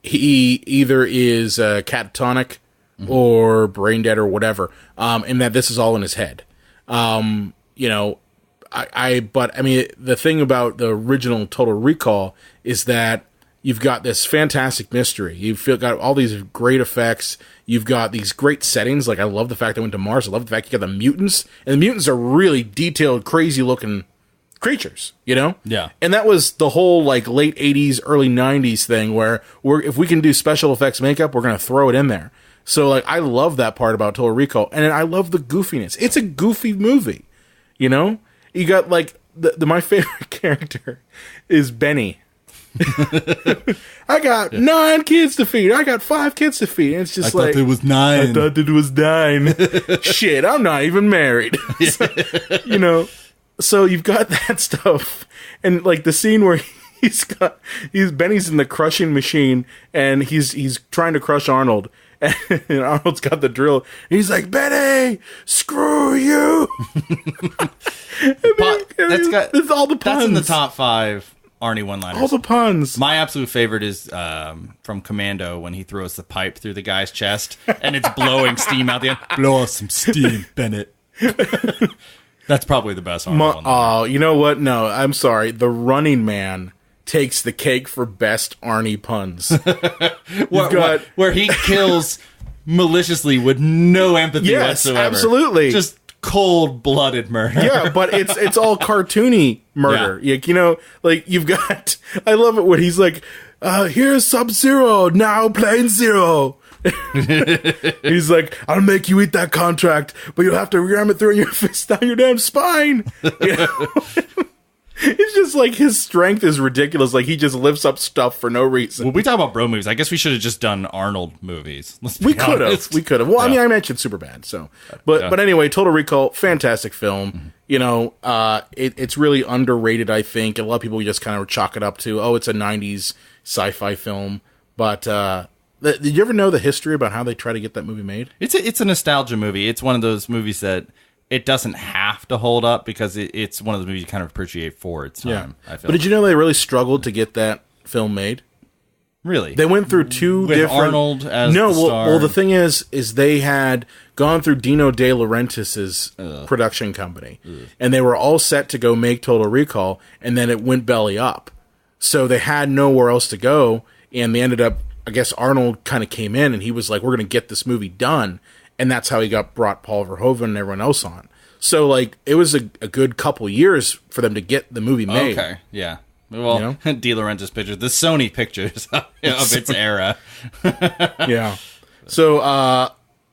he either is catatonic or brain dead or whatever, and that this is all in his head. But I mean, the thing about the original Total Recall is that you've got this fantastic mystery. You've got all these great effects. You've got these great settings. Like, I love the fact they went to Mars. I love the fact you got the mutants. And the mutants are really detailed, crazy-looking creatures, Yeah. And that was the whole, like, late 80s, early 90s thing where if we can do special effects makeup, we're going to throw it in there. So, like, I love that part about Total Recall. And I love the goofiness. It's a goofy movie, You got, like, my favorite character is Benny. I got 9 kids to feed. I got 5 kids to feed. And it's just I thought it was 9. I thought it was 9. Shit, I'm not even married. So, so you've got that stuff, and like the scene where Benny's in the crushing machine, and he's trying to crush Arnold, and Arnold's got the drill. And he's like, Benny, screw you. That's all the puns. That's in the top 5. Arnie one-liners. All the puns. My absolute favorite is from Commando when he throws the pipe through the guy's chest and it's blowing steam out the end. Blow us some steam, Bennett. That's probably the best Arnie one-liner. Oh, you know what? No, I'm sorry. The Running Man takes the cake for best Arnie puns. Where he kills maliciously with no empathy whatsoever. Absolutely. Just cold-blooded murder. Yeah, but it's all cartoony murder. Yeah. Like you've got. I love it when he's like, "Here's Sub-Zero, now Plane Zero." He's like, "I'll make you eat that contract, but you'll have to ram it through your fist down your damn spine." It's just like his strength is ridiculous. Like he just lifts up stuff for no reason. When we talk about bro movies, I guess we should have just done Arnold movies. We could have. Well, I mean, I mentioned Superbad, so. But anyway, Total Recall, fantastic film. Mm-hmm. It's really underrated, I think. A lot of people just kind of chalk it up to, it's a 90s sci-fi film. But did you ever know the history about how they try to get that movie made? It's a nostalgia movie. It's one of those movies that it doesn't have to hold up because it's one of the movies you kind of appreciate for its time. Yeah. But did you know they really struggled to get that film made. Really? They went through two With different... Arnold as no, the star. Well, the thing is they had gone through Dino De Laurentiis's production company, and they were all set to go make Total Recall, and then it went belly up. So they had nowhere else to go, and they ended up, I guess Arnold kind of came in, and he was like, we're going to get this movie done, and that's how he brought Paul Verhoeven and everyone else on. So, like, it was a good couple years for them to get the movie made. Okay, yeah. Well, De Laurentiis pictures, the Sony pictures of its era. Yeah. So,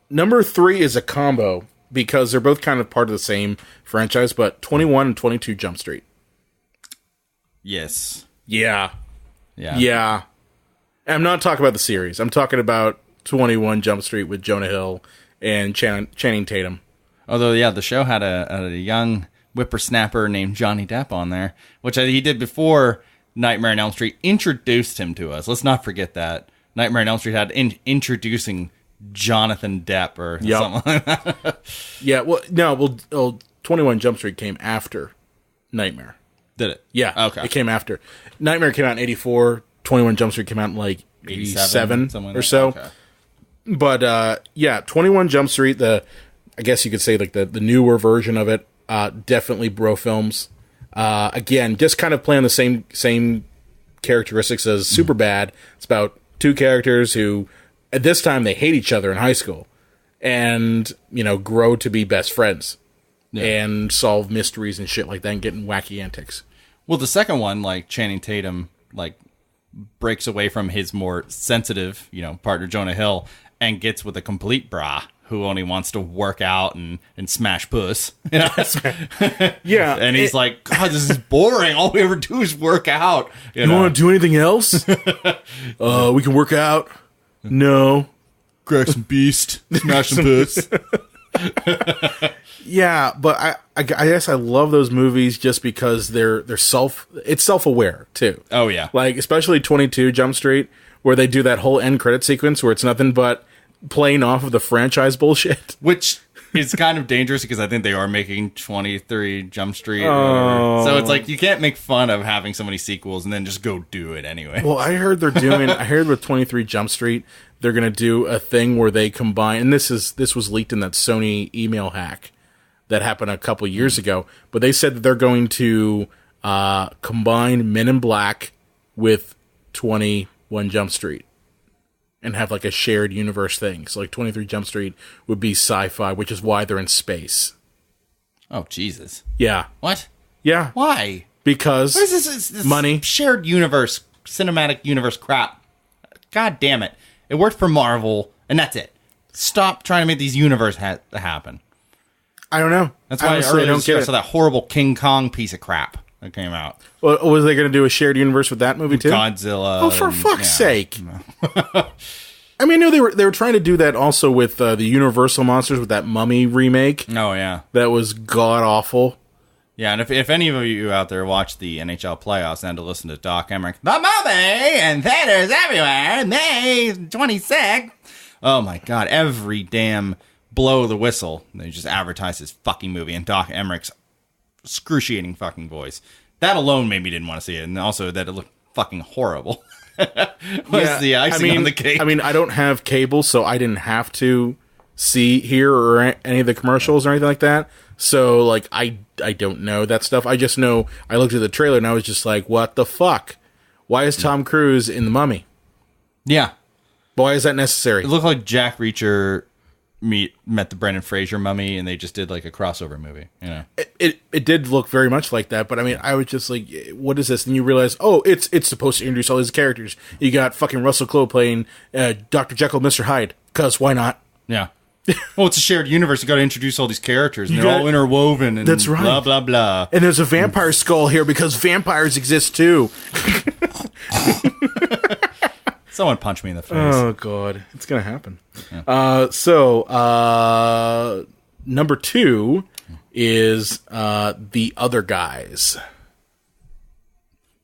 number 3 is a combo, because they're both kind of part of the same franchise, but 21 and 22 Jump Street. Yes. Yeah. Yeah. Yeah. And I'm not talking about the series. I'm talking about 21 Jump Street with Jonah Hill and Channing Tatum. Although, yeah, the show had a young whippersnapper named Johnny Depp on there, which he did before Nightmare on Elm Street introduced him to us. Let's not forget that. Nightmare on Elm Street had introducing Jonathan Depp or something like that. Yeah, well, 21 Jump Street came after Nightmare. Did it? Yeah. Okay. It came after. Nightmare came out in 84. 21 Jump Street came out in like 87 or so. Okay. But, yeah, 21 Jump Street, I guess you could say like the newer version of it, definitely bro films. Again, just kind of playing the same characteristics as Superbad. It's about two characters who, at this time, they hate each other in high school, and grow to be best friends, and solve mysteries and shit like that, and get in wacky antics. Well, the second one, like Channing Tatum, like breaks away from his more sensitive, partner Jonah Hill, and gets with a complete bra who only wants to work out and smash puss. Yeah. And he's like, God, this is boring. All we ever do is work out. You want to do anything else? We can work out. No. Crack some beast. Smash some puss. Yeah, but I guess I love those movies just because it's self-aware too. Oh yeah. Like especially 22 Jump Street, where they do that whole end credit sequence where it's nothing but playing off of the franchise bullshit. Which is kind of dangerous because I think they are making 23 Jump Street. So it's like you can't make fun of having so many sequels and then just go do it anyway. Well, I heard with 23 Jump Street, they're going to do a thing where they combine, and this was leaked in that Sony email hack that happened a couple years ago, but they said that they're going to combine Men in Black with 21 Jump Street and have like a shared universe thing. So like 23 Jump Street would be sci-fi, which is why they're in space. Oh, Jesus. Yeah. What? Yeah. Why? Because what is this money. Shared universe, cinematic universe crap. God damn it. It worked for Marvel, and that's it. Stop trying to make these universes happen. I don't know. That's why I don't get it. So that horrible King Kong piece of crap that came out. Well, was they going to do a shared universe with that movie too? Godzilla. Oh, for fuck's sake! I mean, I know they were trying to do that also with the Universal Monsters with that Mummy remake. Oh yeah, that was god awful. Yeah, and if any of you out there watch the NHL playoffs and had to listen to Doc Emmerich, the Mummy and theaters everywhere, May 26th. Oh my God, every damn blow the whistle, they just advertise this fucking movie and Doc Emmerich's excruciating fucking voice. That alone made me didn't want to see it, and also that it looked fucking horrible. Was the icing on the cake. I mean, I don't have cable, so I didn't have to hear or any of the commercials or anything like that. So, like, I don't know that stuff. I just know I looked at the trailer and I was just like, what the fuck? Why is Tom Cruise in The Mummy? Yeah. Why is that necessary? It looked like Jack Reacher met the Brendan Fraser Mummy, and they just did like a crossover movie. It did look very much like that, but I mean, I was just like, what is this? And you realize, oh, it's supposed to introduce all these characters. You got fucking Russell Crowe playing Dr. Jekyll, Mr. Hyde, because why not? Yeah. Well, it's a shared universe. You got to introduce all these characters, and they're all interwoven, and that's right. Blah blah blah. And there's a vampire skull here because vampires exist too. Someone punch me in the face. Oh God, it's gonna happen. Yeah. So number 2 is The Other Guys.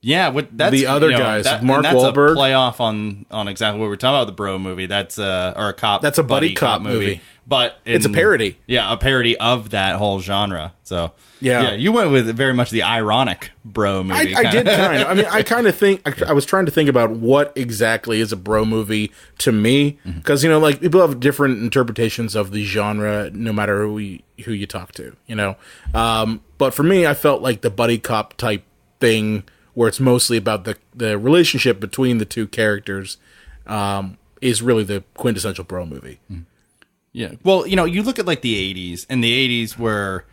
Yeah, that's the other guys, Mark Wahlberg. A playoff on exactly what we're talking about, the bro movie. That's or a cop. That's a buddy cop movie. But it's a parody. Yeah, a parody of that whole genre. So yeah, you went with very much the ironic bro movie. I did kind of. I mean, I kind of think I was trying to think about what exactly is a bro movie to me, because like people have different interpretations of the genre, no matter who you talk to. But for me, I felt like the buddy cop type thing, where it's mostly about the relationship between the two characters, is really the quintessential bro movie. Yeah. Well, you look at like the 80s, and the 80s were,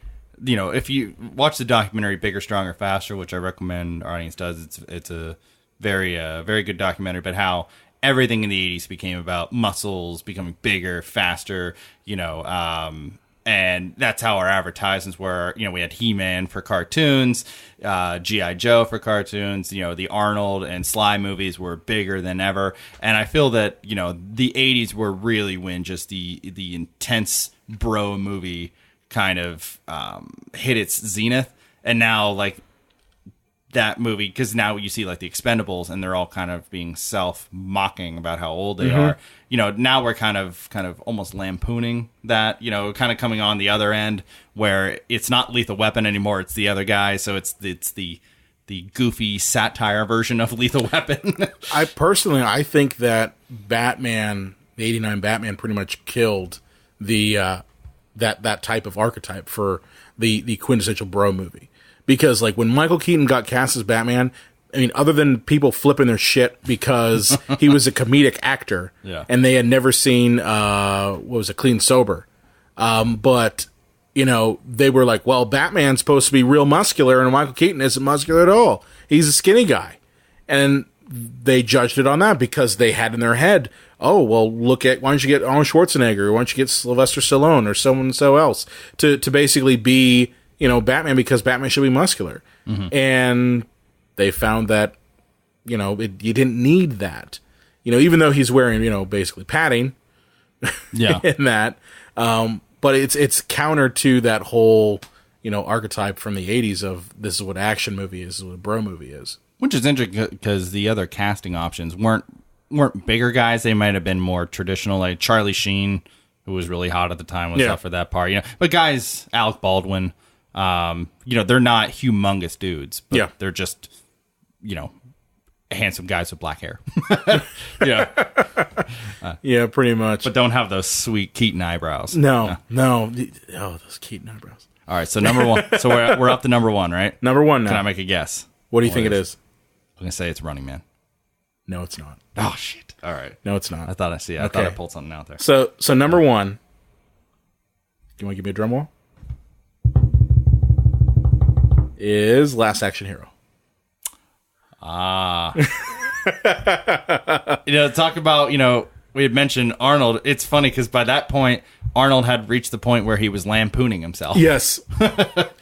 if you watch the documentary Bigger, Stronger, Faster, which I recommend our audience does, it's a very, very good documentary, but how everything in the 80s became about muscles becoming bigger, faster, and that's how our advertisements were. We had He-Man for cartoons, G.I. Joe for cartoons. The Arnold and Sly movies were bigger than ever. And I feel that, the 80s were really when just the intense bro movie kind of hit its zenith. And now, like, that movie, because now you see like the Expendables, and they're all kind of being self-mocking about how old they are. Now we're kind of almost lampooning that, kind of coming on the other end where it's not Lethal Weapon anymore, it's the other guy. So it's the goofy satire version of Lethal Weapon. I think that Batman, the '89 Batman, pretty much killed the that type of archetype for the quintessential bro movie. Because, like, when Michael Keaton got cast as Batman, I mean, other than people flipping their shit because he was a comedic actor, and they had never seen, Clean Sober. But, they were like, well, Batman's supposed to be real muscular, and Michael Keaton isn't muscular at all. He's a skinny guy. And they judged it on that because they had in their head, oh, well, why don't you get Arnold Schwarzenegger, or why don't you get Sylvester Stallone, or someone so else to basically be... Batman, because Batman should be muscular. And they found that, you didn't need that. Even though he's wearing, basically padding in that. But it's counter to that whole, archetype from the 80s of this is what action movie is, this is what a bro movie is. Which is interesting because the other casting options weren't bigger guys. They might have been more traditional, like Charlie Sheen, who was really hot at the time, was up for that part. But guys, Alec Baldwin... they're not humongous dudes, but they're just, handsome guys with black hair. Yeah, pretty much. But don't have those sweet Keaton eyebrows. No. Oh, those Keaton eyebrows. All right, so number one. So we're up to number one, right? Number one now. Can I make a guess? What do you think it is? I'm going to say it's Running Man. No, it's not. Oh, shit. All right. No, it's not. I thought I pulled something out there. So number one. Do you want to give me a drum roll? Is Last Action Hero. Talk about, we had mentioned Arnold. It's funny because by that point, Arnold had reached the point where he was lampooning himself. Yes.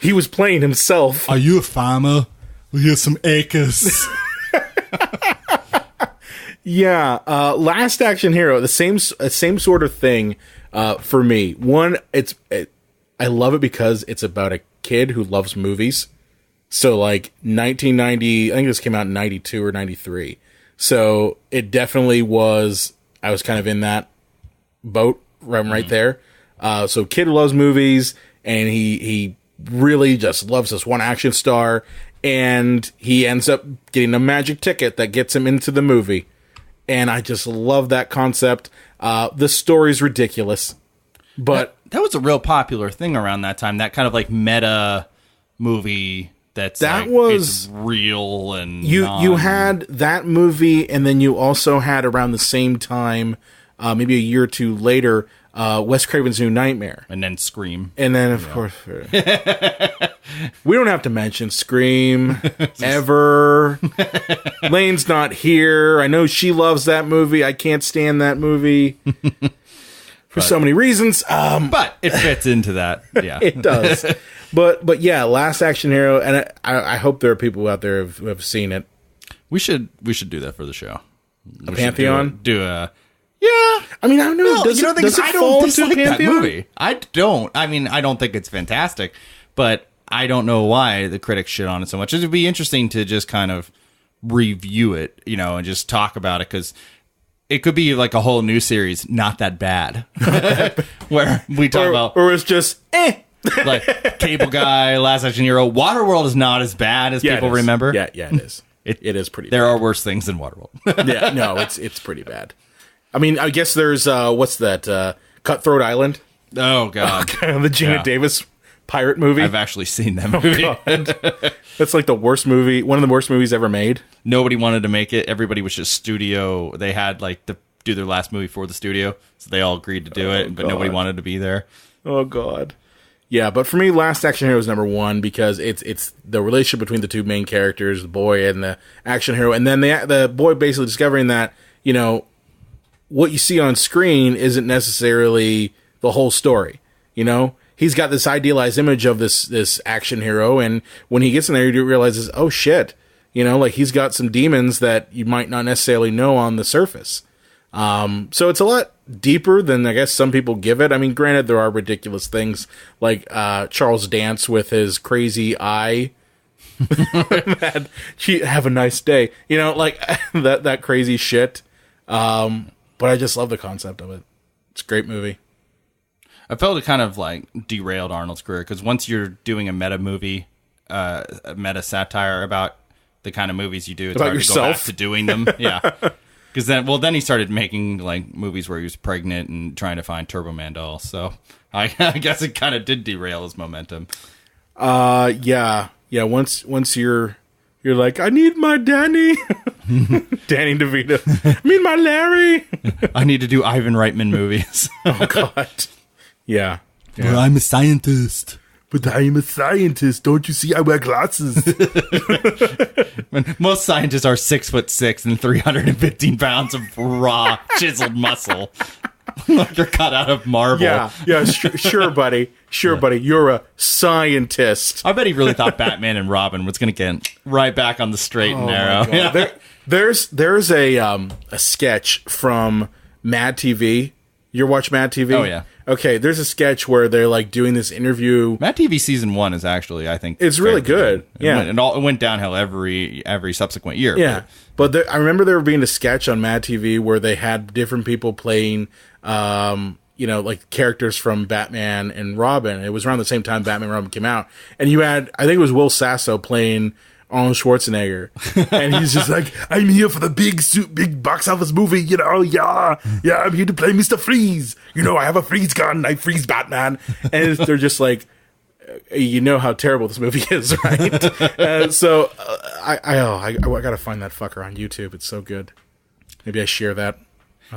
He was playing himself. Are you a farmer? Well, here's some acres. Yeah. Last Action Hero, the same sort of thing for me. One, I love it because it's about a kid who loves movies. So, like, 1990, I think this came out in 92 or 93. So, it definitely was, I was kind of in that boat right there. So, kid who loves movies, and he really just loves this one action star, and he ends up getting a magic ticket that gets him into the movie. And I just love that concept. The story's ridiculous, but... That was a real popular thing around that time, that kind of, like, meta movie... That was real, and you had that movie, and then you also had around the same time, maybe a year or two later, Wes Craven's New Nightmare, and then Scream, and then of course we don't have to mention Scream ever. Lane's not here. I know she loves that movie. I can't stand that movie. For so many reasons, but it fits into that. Yeah, it does. But yeah, Last Action Hero, and I hope there are people out there who have seen it. We should do that for the show. A Pantheon? Do a yeah. I mean, I don't know. Does it fall into a Pantheon? That movie. I don't. I mean, I don't think it's fantastic, but I don't know why the critics shit on it so much. It'd be interesting to just kind of review it, and just talk about it, because it could be like a whole new series, not that bad, where we talk about, or it's just like Cable Guy, Last Action Hero. Waterworld is not as bad as people remember. Yeah, it is. It is pretty. There bad. are worse things than Waterworld. Yeah, no, it's pretty bad. I mean, I guess there's what's that? Cutthroat Island. Oh God, the Gina Davis pirate movie. I've actually seen that movie. That's like the worst movie, one of the worst movies ever made. Nobody wanted to make it. Everybody was just studio. They had like to do their last movie for the studio, so they all agreed to do it, but nobody wanted to be there. Oh God. Yeah, but for me, Last Action Hero is number one because it's the relationship between the two main characters, the boy and the action hero, and then the boy basically discovering that, what you see on screen isn't necessarily the whole story. He's got this idealized image of this action hero, and when he gets in there, he realizes, oh shit, he's got some demons that you might not necessarily know on the surface. So it's a lot deeper than I guess some people give it. I mean, granted, there are ridiculous things like Charles Dance with his crazy eye. Have a nice day, like that crazy shit. But I just love the concept of it. It's a great movie. I felt it kind of like derailed Arnold's career, because once you're doing a meta movie, a meta satire about the kind of movies you do, it's about hard yourself? to go back to doing them. Yeah. Because then he started making like movies where he was pregnant and trying to find Turbo Man dolls. So I guess it kind of did derail his momentum. Yeah. Once you're like, I need my Danny, Danny DeVito. I need my Larry. I need to do Ivan Reitman movies. Oh God. Yeah. Well, I'm a scientist. But I am a scientist. Don't you see? I wear glasses. Most scientists are 6'6" and 315 pounds of raw chiseled muscle. They're cut out of marble. Yeah, sure, buddy. Sure, buddy. You're a scientist. I bet he really thought Batman and Robin was going to get right back on the straight and narrow. Yeah. There's a sketch from Mad TV. You watch Mad TV? Oh, yeah. Okay, there's a sketch where they're like doing this interview. Mad TV season 1 is actually, I think, it's really good. Yeah, it went downhill every subsequent year. Yeah, but I remember there being a sketch on Mad TV where they had different people playing, like characters from Batman and Robin. It was around the same time Batman and Robin came out, and you had, I think it was Will Sasso playing Arnold Schwarzenegger, and he's just like, I'm here for the big box office movie, yeah, I'm here to play Mr. Freeze, I have a freeze gun, I freeze Batman, and they're just like, how terrible this movie is, right? So I gotta find that fucker on YouTube. It's so good. Maybe I share that.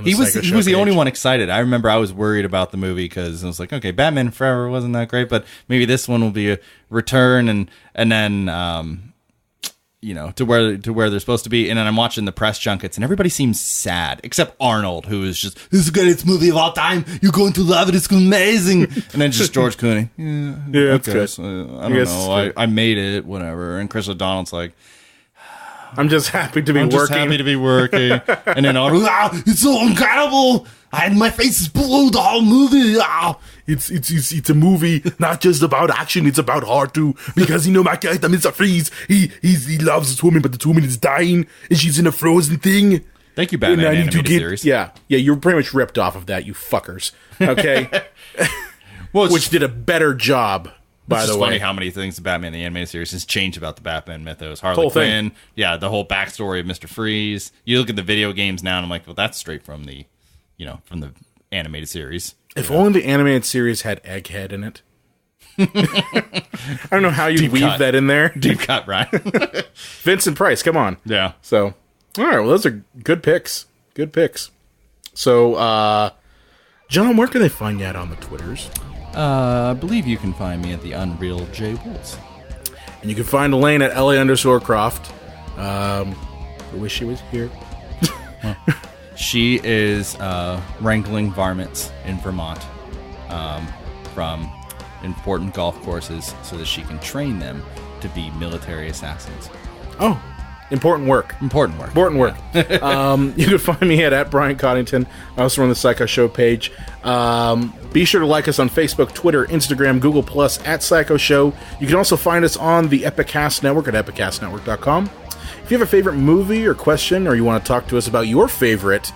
He was the only one excited. I remember I was worried about the movie because I was like, okay, Batman Forever wasn't that great, but maybe this one will be a return, and then to where they're supposed to be. And then I'm watching the press junkets, and everybody seems sad except Arnold, who is just, this is the greatest movie of all time. You're going to love it. It's amazing. And then just George Clooney. Yeah, that's good. I don't know. I made it, whatever. And Chris O'Donnell's like, I'm just happy to be working. Just happy to be working. And then Arnold, it's so incredible. And my face is blue the whole movie. It's a movie not just about action, it's about heart too. Because my character, Mr. Freeze, he loves this woman, but this woman is dying and she's in a frozen thing. Thank you, Batman animated series. Yeah, you're pretty much ripped off of that, you fuckers. Okay, which did a better job. By the way, funny how many things the Batman the animated series has changed about the Batman mythos. Harley Quinn, the whole backstory of Mr. Freeze. You look at the video games now, and I'm like, well, that's straight from the animated series. If only the animated series had Egghead in it. I don't know how you weave that in there. Deep cut, right? Vincent Price, come on. Yeah. So, all right, well, those are good picks. Good picks. So, John, where can they find you at on the Twitters? I believe you can find me at the Unreal J Wolves. And you can find Elaine at LA_Croft. I wish she was here. She is wrangling varmints in Vermont from important golf courses so that she can train them to be military assassins. Oh, important work. Important work. You can find me at Brian Coddington. I also run the Psycho Show page. Be sure to like us on Facebook, Twitter, Instagram, Google+, at Psycho Show. You can also find us on the Epicast Network at epicastnetwork.com. If you have a favorite movie or question, or you want to talk to us about your favorite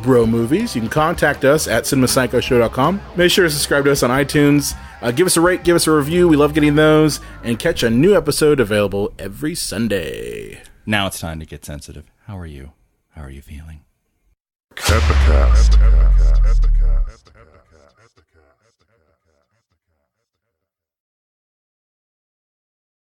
bro movies, you can contact us at cinemapsychoshow.com. Make sure to subscribe to us on iTunes. Give us a rate, give us a review. We love getting those. And catch a new episode available every Sunday. Now it's time to get sensitive. How are you? How are you feeling? Epicast.